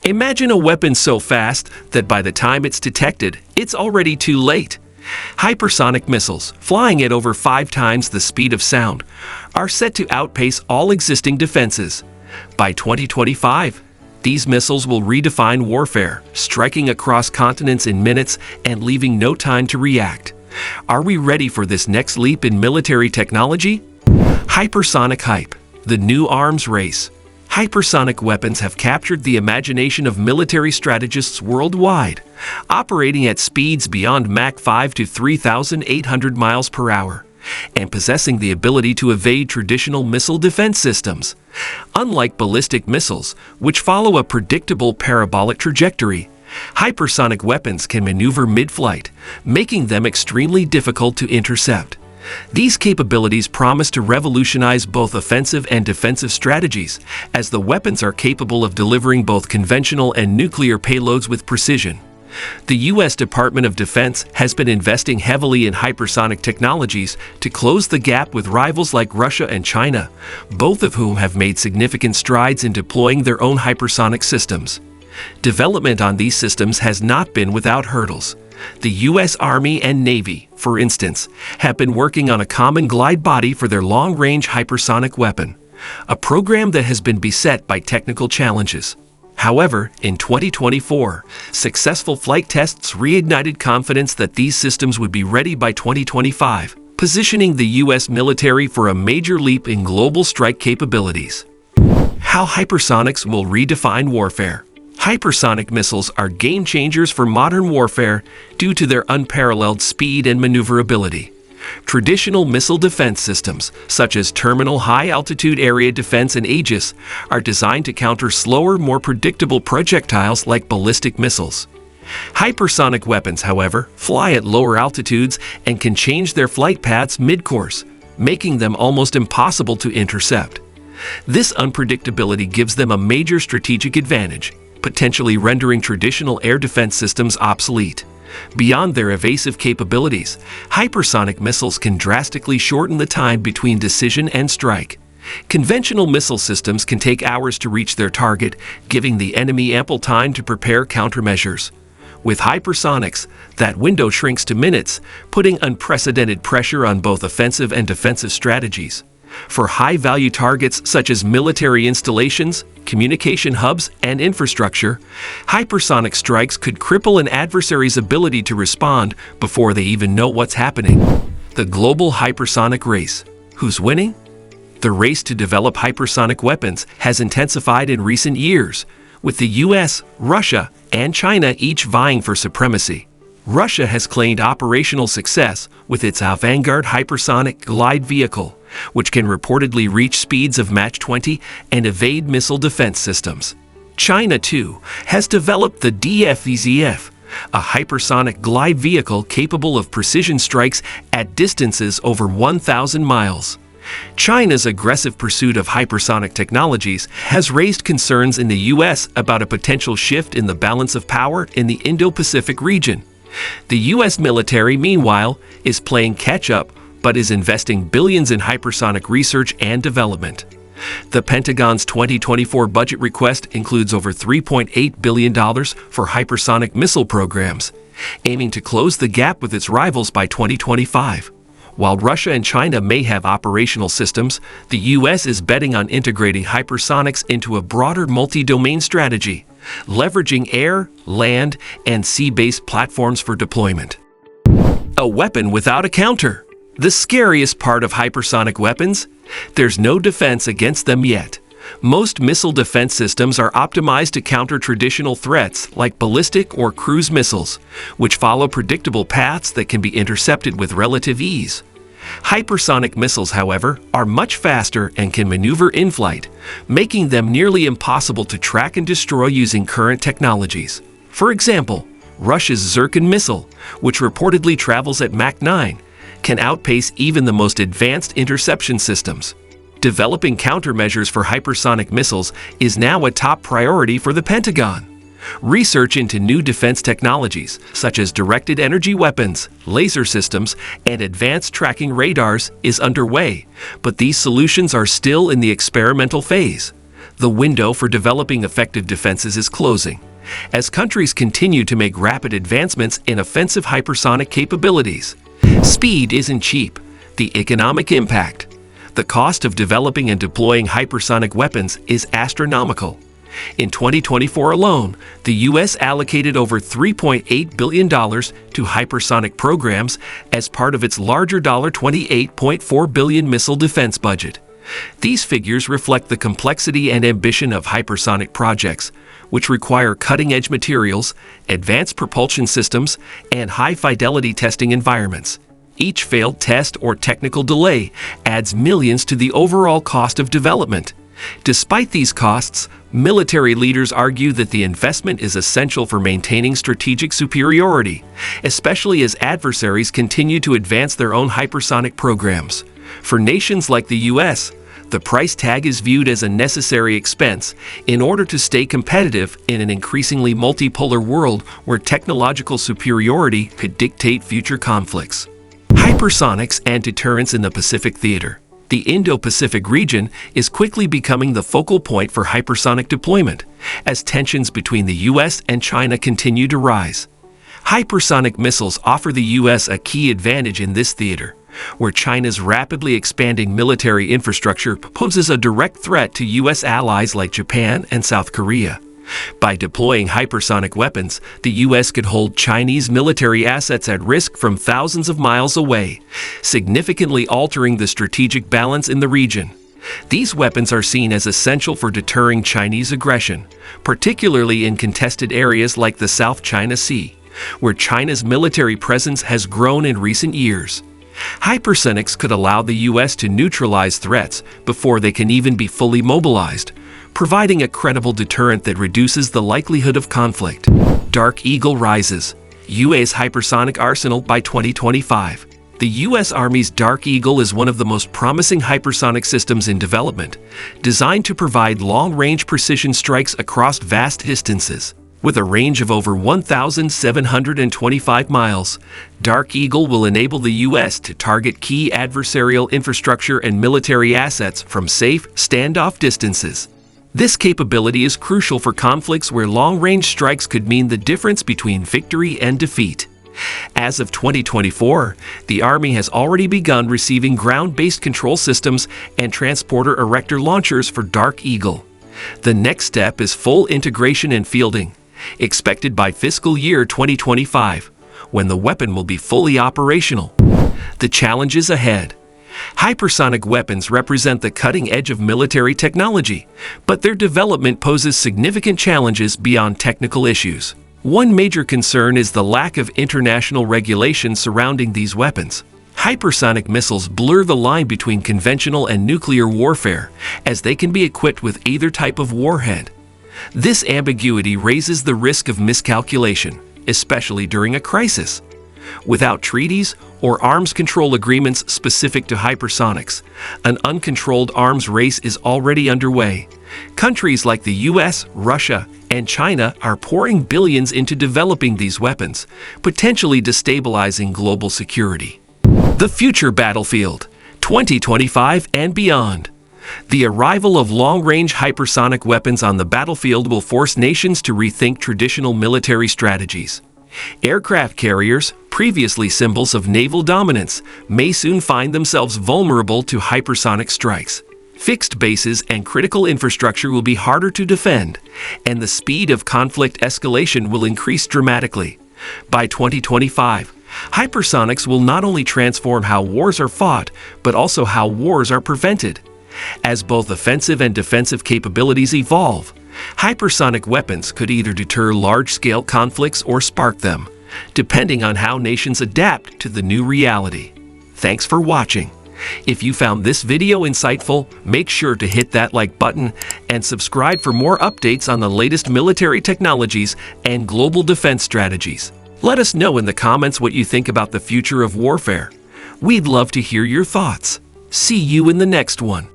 Imagine a weapon so fast that by the time it's detected, it's already too late. Hypersonic missiles, flying at over 5 times the speed of sound, are set to outpace all existing defenses. By 2025, these missiles will redefine warfare, striking across continents in minutes and leaving no time to react. Are we ready for this next leap in military technology? Hypersonic hype, the new arms race. Hypersonic weapons have captured the imagination of military strategists worldwide, operating at speeds beyond Mach 5 to 3,800 miles per hour, and possessing the ability to evade traditional missile defense systems. Unlike ballistic missiles, which follow a predictable parabolic trajectory, hypersonic weapons can maneuver mid-flight, making them extremely difficult to intercept. These capabilities promise to revolutionize both offensive and defensive strategies, as the weapons are capable of delivering both conventional and nuclear payloads with precision. The U.S. Department of Defense has been investing heavily in hypersonic technologies to close the gap with rivals like Russia and China, both of whom have made significant strides in deploying their own hypersonic systems. Development on these systems has not been without hurdles. The U.S. Army and Navy, for instance, have been working on a common glide body for their long-range hypersonic weapon, a program that has been beset by technical challenges. However, in 2024, successful flight tests reignited confidence that these systems would be ready by 2025, positioning the U.S. military for a major leap in global strike capabilities. How hypersonics will redefine warfare. Hypersonic missiles are game changers for modern warfare due to their unparalleled speed and maneuverability. Traditional missile defense systems, such as Terminal High-Altitude Area Defense and Aegis, are designed to counter slower, more predictable projectiles like ballistic missiles. Hypersonic weapons, however, fly at lower altitudes and can change their flight paths mid-course, making them almost impossible to intercept. This unpredictability gives them a major strategic advantage, potentially rendering traditional air defense systems obsolete. Beyond their evasive capabilities, hypersonic missiles can drastically shorten the time between decision and strike. Conventional missile systems can take hours to reach their target, giving the enemy ample time to prepare countermeasures. With hypersonics, that window shrinks to minutes, putting unprecedented pressure on both offensive and defensive strategies. For high-value targets such as military installations, communication hubs, and infrastructure, hypersonic strikes could cripple an adversary's ability to respond before they even know what's happening. The global hypersonic race. Who's winning? The race to develop hypersonic weapons has intensified in recent years, with the US, Russia, and China each vying for supremacy. Russia has claimed operational success with its avant-garde hypersonic glide vehicle, which can reportedly reach speeds of Mach 20 and evade missile defense systems. China, too, has developed the DFVZF, a hypersonic glide vehicle capable of precision strikes at distances over 1,000 miles. China's aggressive pursuit of hypersonic technologies has raised concerns in the U.S. about a potential shift in the balance of power in the Indo-Pacific region. The U.S. military, meanwhile, is playing catch-up but is investing billions in hypersonic research and development. The Pentagon's 2024 budget request includes over $3.8 billion for hypersonic missile programs, aiming to close the gap with its rivals by 2025. While Russia and China may have operational systems, the U.S. is betting on integrating hypersonics into a broader multi-domain strategy, leveraging air, land, and sea-based platforms for deployment. A weapon without a counter. The scariest part of hypersonic weapons? There's no defense against them yet. Most missile defense systems are optimized to counter traditional threats like ballistic or cruise missiles, which follow predictable paths that can be intercepted with relative ease. Hypersonic missiles, however, are much faster and can maneuver in flight, making them nearly impossible to track and destroy using current technologies. For example, Russia's Zircon missile, which reportedly travels at Mach 9, can outpace even the most advanced interception systems. Developing countermeasures for hypersonic missiles is now a top priority for the Pentagon. Research into new defense technologies, such as directed energy weapons, laser systems, and advanced tracking radars, is underway, but these solutions are still in the experimental phase. The window for developing effective defenses is closing, as countries continue to make rapid advancements in offensive hypersonic capabilities. Speed isn't cheap. The economic impact. The cost of developing and deploying hypersonic weapons is astronomical. In 2024 alone, the U.S. allocated over $3.8 billion to hypersonic programs as part of its larger $28.4 billion missile defense budget. These figures reflect the complexity and ambition of hypersonic projects, which require cutting-edge materials, advanced propulsion systems, and high-fidelity testing environments. Each failed test or technical delay adds millions to the overall cost of development. Despite these costs, military leaders argue that the investment is essential for maintaining strategic superiority, especially as adversaries continue to advance their own hypersonic programs. For nations like the U.S., the price tag is viewed as a necessary expense in order to stay competitive in an increasingly multipolar world where technological superiority could dictate future conflicts. Hypersonics and deterrence in the Pacific theater. The Indo-Pacific region is quickly becoming the focal point for hypersonic deployment, as tensions between the U.S. and China continue to rise. Hypersonic missiles offer the U.S. a key advantage in this theater, where China's rapidly expanding military infrastructure poses a direct threat to U.S. allies like Japan and South Korea. By deploying hypersonic weapons, the U.S. could hold Chinese military assets at risk from thousands of miles away, significantly altering the strategic balance in the region. These weapons are seen as essential for deterring Chinese aggression, particularly in contested areas like the South China Sea, where China's military presence has grown in recent years. Hypersonics could allow the U.S. to neutralize threats before they can even be fully mobilized, providing a credible deterrent that reduces the likelihood of conflict. Dark Eagle rises. U.S. hypersonic arsenal by 2025. The U.S. Army's Dark Eagle is one of the most promising hypersonic systems in development, designed to provide long-range precision strikes across vast distances. With a range of over 1,725 miles, Dark Eagle will enable the U.S. to target key adversarial infrastructure and military assets from safe, standoff distances. This capability is crucial for conflicts where long-range strikes could mean the difference between victory and defeat. As of 2024, the Army has already begun receiving ground-based control systems and transporter erector launchers for Dark Eagle. The next step is full integration and fielding, expected by fiscal year 2025, when the weapon will be fully operational. The challenges ahead. Hypersonic weapons represent the cutting edge of military technology, but their development poses significant challenges beyond technical issues. One major concern is the lack of international regulation surrounding these weapons. Hypersonic missiles blur the line between conventional and nuclear warfare, as they can be equipped with either type of warhead. This ambiguity raises the risk of miscalculation, especially during a crisis. Without treaties or arms control agreements specific to hypersonics, an uncontrolled arms race is already underway. Countries like the U.S., Russia, and China are pouring billions into developing these weapons, potentially destabilizing global security. The future battlefield, 2025 and beyond. The arrival of long-range hypersonic weapons on the battlefield will force nations to rethink traditional military strategies. Aircraft carriers, previously symbols of naval dominance, may soon find themselves vulnerable to hypersonic strikes. Fixed bases and critical infrastructure will be harder to defend, and the speed of conflict escalation will increase dramatically. By 2025, hypersonics will not only transform how wars are fought, but also how wars are prevented. As both offensive and defensive capabilities evolve, hypersonic weapons could either deter large-scale conflicts or spark them, depending on how nations adapt to the new reality. Thanks for watching. If you found this video insightful, make sure to hit that like button and subscribe for more updates on the latest military technologies and global defense strategies. Let us know in the comments what you think about the future of warfare. We'd love to hear your thoughts. See you in the next one.